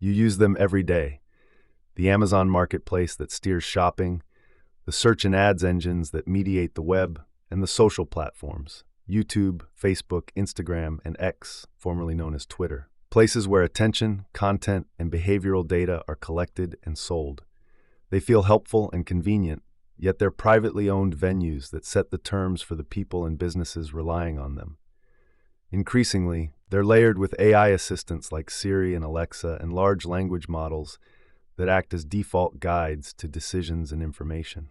You use them every day. The Amazon marketplace that steers shopping, the search and ads engines that mediate the web, and the social platforms, YouTube, Facebook, Instagram, and X, formerly known as Twitter. Places where attention, content, and behavioral data are collected and sold. They feel helpful and convenient, yet they're privately owned venues that set the terms for the people and businesses relying on them. Increasingly, they're layered with AI assistants like Siri and Alexa and large language models that act as default guides to decisions and information.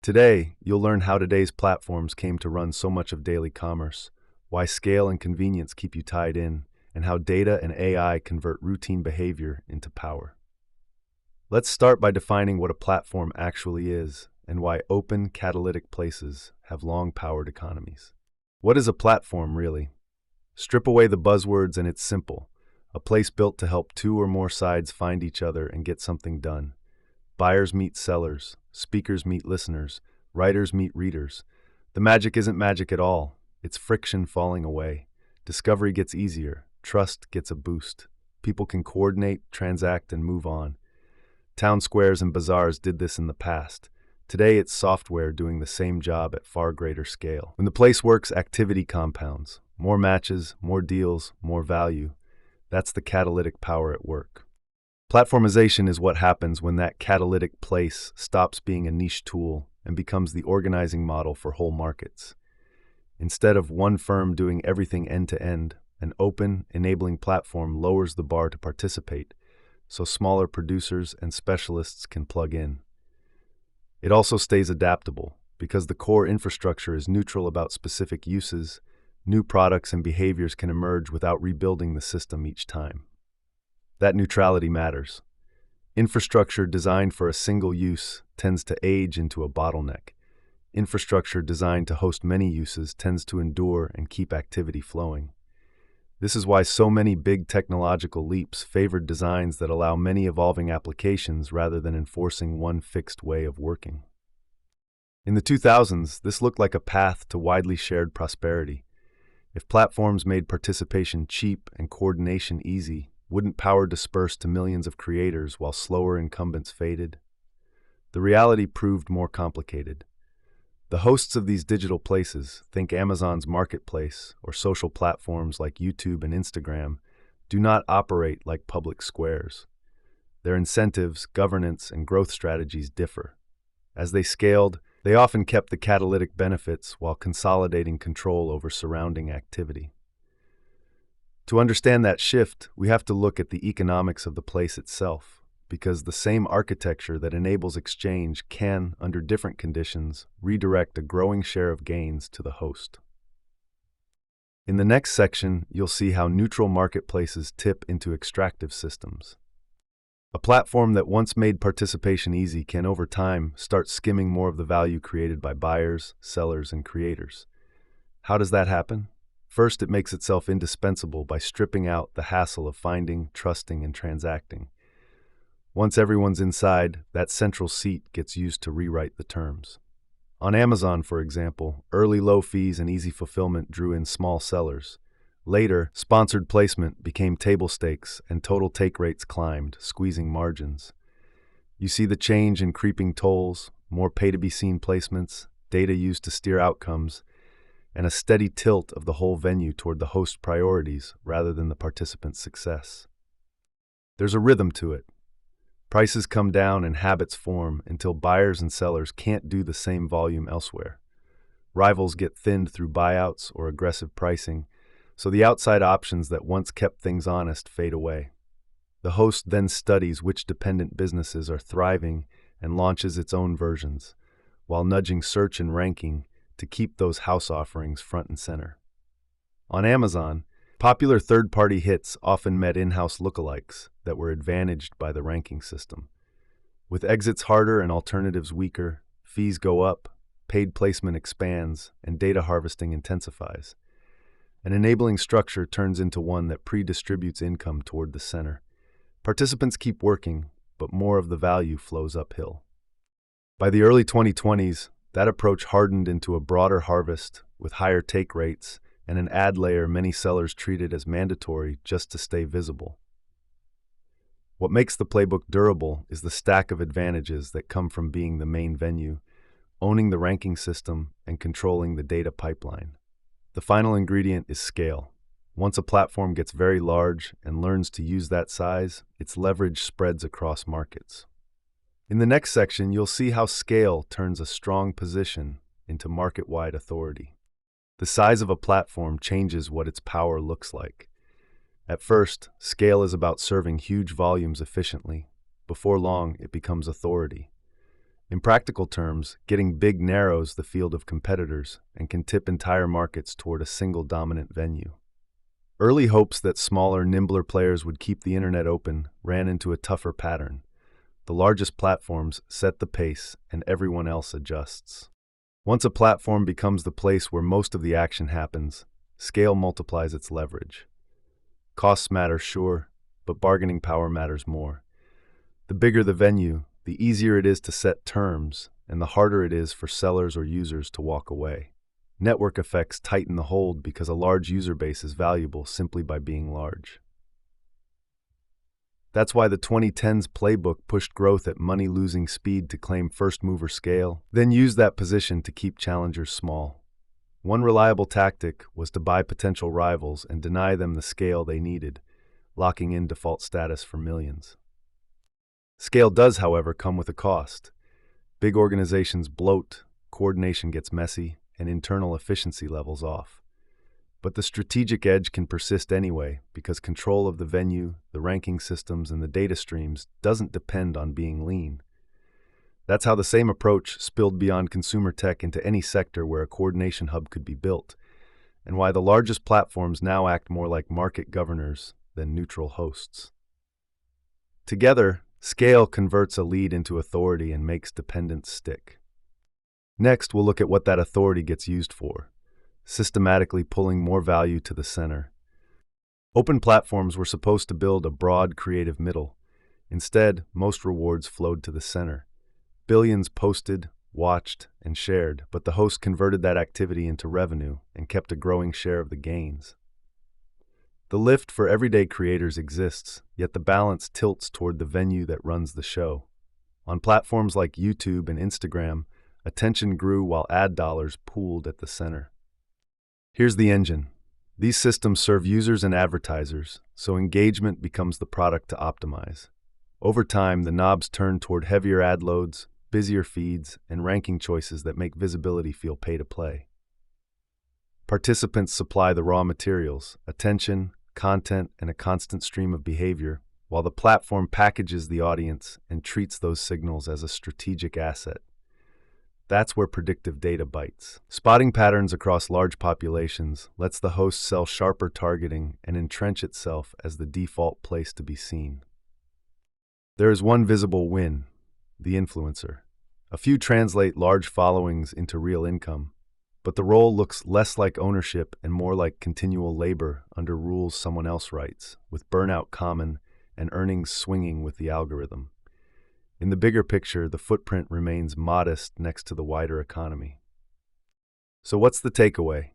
Today, you'll learn how today's platforms came to run so much of daily commerce, why scale and convenience keep you tied in, and how data and AI convert routine behavior into power. Let's start by defining what a platform actually is and why open, catalytic places have long-powered economies. What is a platform, really? Strip away the buzzwords and it's simple. A place built to help two or more sides find each other and get something done. Buyers meet sellers, speakers meet listeners, writers meet readers. The magic isn't magic at all. It's friction falling away. Discovery gets easier. Trust gets a boost. People can coordinate, transact, and move on. Town squares and bazaars did this in the past. Today, it's software doing the same job at far greater scale. When the place works, activity compounds. More matches, more deals, more value. That's the catalytic power at work. Platformization is what happens when that catalytic place stops being a niche tool and becomes the organizing model for whole markets. Instead of one firm doing everything end-to-end, an open, enabling platform lowers the bar to participate, so smaller producers and specialists can plug in. It also stays adaptable, because the core infrastructure is neutral about specific uses. New products and behaviors can emerge without rebuilding the system each time. That neutrality matters. Infrastructure designed for a single use tends to age into a bottleneck. Infrastructure designed to host many uses tends to endure and keep activity flowing. This is why so many big technological leaps favored designs that allow many evolving applications rather than enforcing one fixed way of working. In the 2000s, this looked like a path to widely shared prosperity. If platforms made participation cheap and coordination easy, wouldn't power disperse to millions of creators while slower incumbents faded? The reality proved more complicated. The hosts of these digital places, think Amazon's marketplace or social platforms like YouTube and Instagram, do not operate like public squares. Their incentives, governance, and growth strategies differ. As they scaled, they often kept the catalytic benefits while consolidating control over surrounding activity. To understand that shift, we have to look at the economics of the place itself, because the same architecture that enables exchange can, under different conditions, redirect a growing share of gains to the host. In the next section, you'll see how neutral marketplaces tip into extractive systems. A platform that once made participation easy can, over time, start skimming more of the value created by buyers, sellers, and creators. How does that happen? First, it makes itself indispensable by stripping out the hassle of finding, trusting, and transacting. Once everyone's inside, that central seat gets used to rewrite the terms. On Amazon, for example, early low fees and easy fulfillment drew in small sellers. Later, sponsored placement became table stakes and total take rates climbed, squeezing margins. You see the change in creeping tolls, more pay-to-be-seen placements, data used to steer outcomes, and a steady tilt of the whole venue toward the host priorities rather than the participant's success. There's a rhythm to it. Prices come down and habits form until buyers and sellers can't do the same volume elsewhere. Rivals get thinned through buyouts or aggressive pricing, so the outside options that once kept things honest fade away. The host then studies which dependent businesses are thriving and launches its own versions, while nudging search and ranking to keep those house offerings front and center. On Amazon, popular third-party hits often met in-house lookalikes that were advantaged by the ranking system. With exits harder and alternatives weaker, fees go up, paid placement expands, and data harvesting intensifies. An enabling structure turns into one that pre-distributes income toward the center. Participants keep working, but more of the value flows uphill. By the early 2020s, that approach hardened into a broader harvest with higher take rates and an ad layer many sellers treated as mandatory just to stay visible. What makes the playbook durable is the stack of advantages that come from being the main venue, owning the ranking system, and controlling the data pipeline. The final ingredient is scale. Once a platform gets very large and learns to use that size, its leverage spreads across markets. In the next section, you'll see how scale turns a strong position into market-wide authority. The size of a platform changes what its power looks like. At first, scale is about serving huge volumes efficiently. Before long, it becomes authority. In practical terms, getting big narrows the field of competitors and can tip entire markets toward a single dominant venue. Early hopes that smaller, nimbler players would keep the internet open ran into a tougher pattern. The largest platforms set the pace, and everyone else adjusts. Once a platform becomes the place where most of the action happens, scale multiplies its leverage. Costs matter, sure, but bargaining power matters more. The bigger the venue, the easier it is to set terms, and the harder it is for sellers or users to walk away. Network effects tighten the hold because a large user base is valuable simply by being large. That's why the 2010s playbook pushed growth at money-losing speed to claim first-mover scale, then used that position to keep challengers small. One reliable tactic was to buy potential rivals and deny them the scale they needed, locking in default status for millions. Scale does, however, come with a cost. Big organizations bloat, coordination gets messy, and internal efficiency levels off. But the strategic edge can persist anyway because control of the venue, the ranking systems, and the data streams doesn't depend on being lean. That's how the same approach spilled beyond consumer tech into any sector where a coordination hub could be built, and why the largest platforms now act more like market governors than neutral hosts. Together, scale converts a lead into authority and makes dependence stick. Next, we'll look at what that authority gets used for. Systematically pulling more value to the center. Open platforms were supposed to build a broad, creative middle. Instead, most rewards flowed to the center. Billions posted, watched, and shared, but the host converted that activity into revenue and kept a growing share of the gains. The lift for everyday creators exists, yet the balance tilts toward the venue that runs the show. On platforms like YouTube and Instagram, attention grew while ad dollars pooled at the center. Here's the engine. These systems serve users and advertisers, so engagement becomes the product to optimize. Over time, the knobs turn toward heavier ad loads, busier feeds, and ranking choices that make visibility feel pay-to-play. Participants supply the raw materials, attention, content, and a constant stream of behavior, while the platform packages the audience and treats those signals as a strategic asset. That's where predictive data bites. Spotting patterns across large populations lets the host sell sharper targeting and entrench itself as the default place to be seen. There is one visible win: the influencer. A few translate large followings into real income, but the role looks less like ownership and more like continual labor under rules someone else writes, with burnout common and earnings swinging with the algorithm. In the bigger picture, the footprint remains modest next to the wider economy. So what's the takeaway?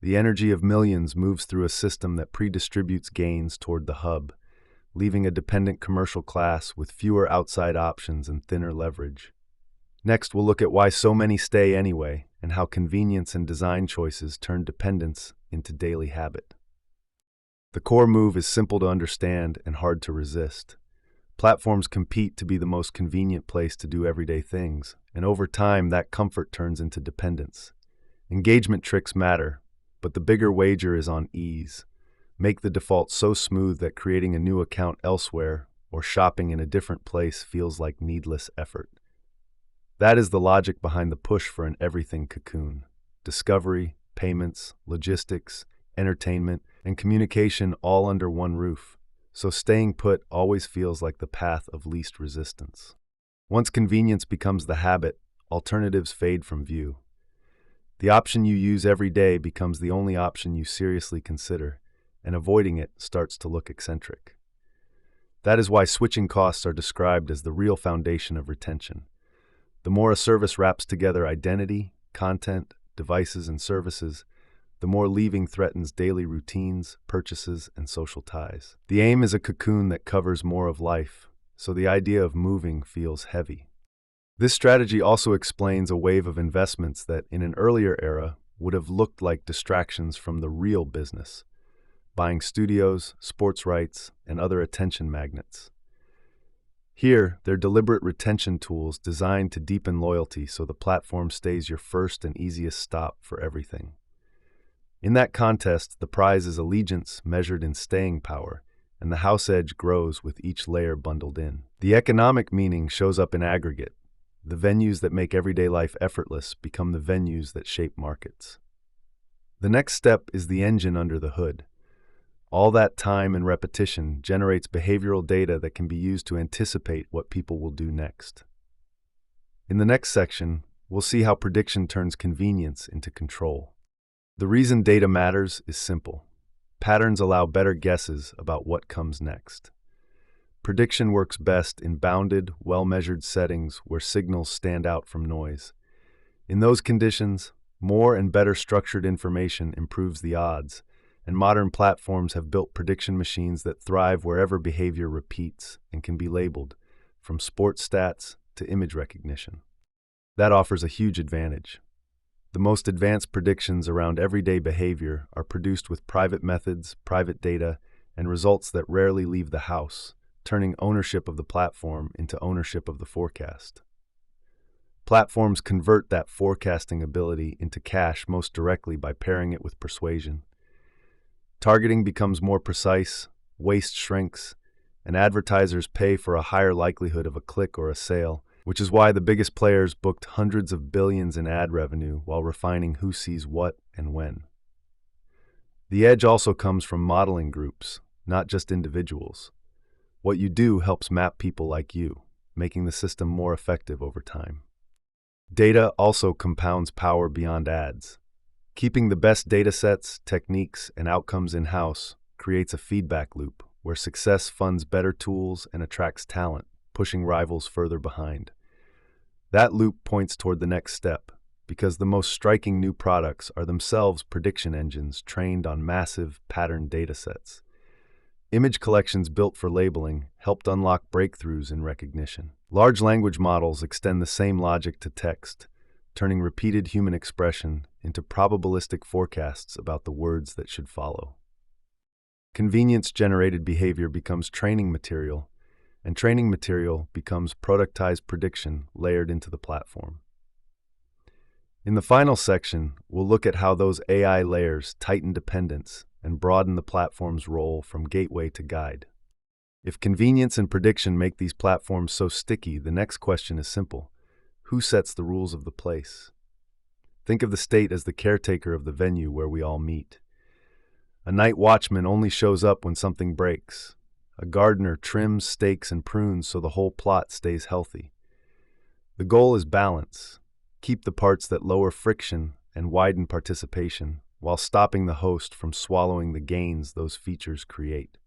The energy of millions moves through a system that predistributes gains toward the hub, leaving a dependent commercial class with fewer outside options and thinner leverage. Next, we'll look at why so many stay anyway, and how convenience and design choices turn dependence into daily habit. The core move is simple to understand and hard to resist. Platforms compete to be the most convenient place to do everyday things, and over time that comfort turns into dependence. Engagement tricks matter, but the bigger wager is on ease. Make the default so smooth that creating a new account elsewhere or shopping in a different place feels like needless effort. That is the logic behind the push for an everything cocoon. Discovery, payments, logistics, entertainment, and communication all under one roof. So staying put always feels like the path of least resistance. Once convenience becomes the habit, alternatives fade from view. The option you use every day becomes the only option you seriously consider, and avoiding it starts to look eccentric. That is why switching costs are described as the real foundation of retention. The more a service wraps together identity, content, devices, and services, the more leaving threatens daily routines, purchases, and social ties. The aim is a cocoon that covers more of life, so the idea of moving feels heavy. This strategy also explains a wave of investments that, in an earlier era, would have looked like distractions from the real business, buying studios, sports rights, and other attention magnets. Here, they're deliberate retention tools designed to deepen loyalty so the platform stays your first and easiest stop for everything. In that contest, the prize is allegiance measured in staying power, and the house edge grows with each layer bundled in. The economic meaning shows up in aggregate. The venues that make everyday life effortless become the venues that shape markets. The next step is the engine under the hood. All that time and repetition generates behavioral data that can be used to anticipate what people will do next. In the next section, we'll see how prediction turns convenience into control. The reason data matters is simple. Patterns allow better guesses about what comes next. Prediction works best in bounded, well-measured settings where signals stand out from noise. In those conditions, more and better structured information improves the odds, and modern platforms have built prediction machines that thrive wherever behavior repeats and can be labeled, from sports stats to image recognition. That offers a huge advantage. The most advanced predictions around everyday behavior are produced with private methods, private data, and results that rarely leave the house, turning ownership of the platform into ownership of the forecast. Platforms convert that forecasting ability into cash most directly by pairing it with persuasion. Targeting becomes more precise, waste shrinks, and advertisers pay for a higher likelihood of a click or a sale, which is why the biggest players booked hundreds of billions in ad revenue while refining who sees what and when. The edge also comes from modeling groups, not just individuals. What you do helps map people like you, making the system more effective over time. Data also compounds power beyond ads. Keeping the best datasets, techniques, and outcomes in-house creates a feedback loop where success funds better tools and attracts talent, pushing rivals further behind. That loop points toward the next step, because the most striking new products are themselves prediction engines trained on massive, patterned datasets. Image collections built for labeling helped unlock breakthroughs in recognition. Large language models extend the same logic to text, turning repeated human expression into probabilistic forecasts about the words that should follow. Convenience-generated behavior becomes training material, and training material becomes productized prediction layered into the platform. In the final section, we'll look at how those AI layers tighten dependence and broaden the platform's role from gateway to guide. If convenience and prediction make these platforms so sticky, the next question is simple. Who sets the rules of the place? Think of the state as the caretaker of the venue where we all meet. A night watchman only shows up when something breaks. A gardener trims stakes and prunes so the whole plot stays healthy. The goal is balance. Keep the parts that lower friction and widen participation, while stopping the host from swallowing the gains those features create.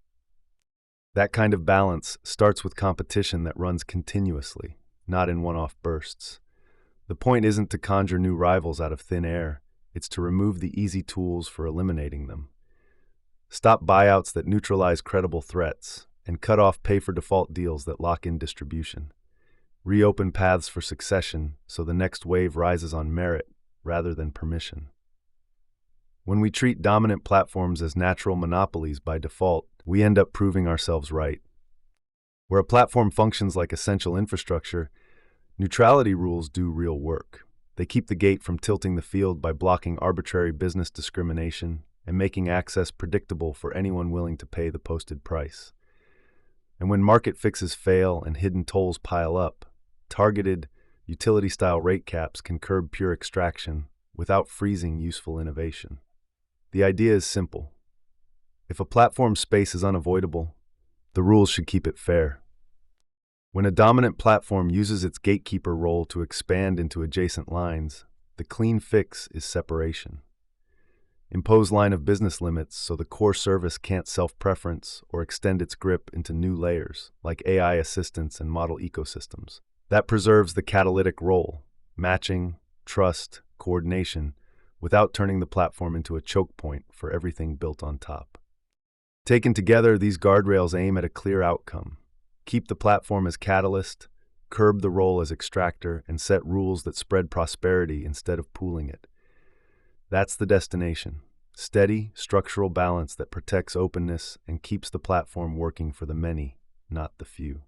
That kind of balance starts with competition that runs continuously, not in one-off bursts. The point isn't to conjure new rivals out of thin air, it's to remove the easy tools for eliminating them. Stop buyouts that neutralize credible threats, and cut off pay-for-default deals that lock in distribution. Reopen paths for succession so the next wave rises on merit rather than permission. When we treat dominant platforms as natural monopolies by default, we end up proving ourselves right. Where a platform functions like essential infrastructure, neutrality rules do real work. They keep the gate from tilting the field by blocking arbitrary business discrimination and making access predictable for anyone willing to pay the posted price. And when market fixes fail and hidden tolls pile up, targeted, utility-style rate caps can curb pure extraction without freezing useful innovation. The idea is simple. If a platform's space is unavoidable, the rules should keep it fair. When a dominant platform uses its gatekeeper role to expand into adjacent lines, the clean fix is separation. Impose line of business limits so the core service can't self-preference or extend its grip into new layers, like AI assistants and model ecosystems. That preserves the catalytic role, matching, trust, coordination, without turning the platform into a choke point for everything built on top. Taken together, these guardrails aim at a clear outcome. Keep the platform as catalyst, curb the role as extractor, and set rules that spread prosperity instead of pooling it. That's the destination. Steady, structural balance that protects openness and keeps the platform working for the many, not the few.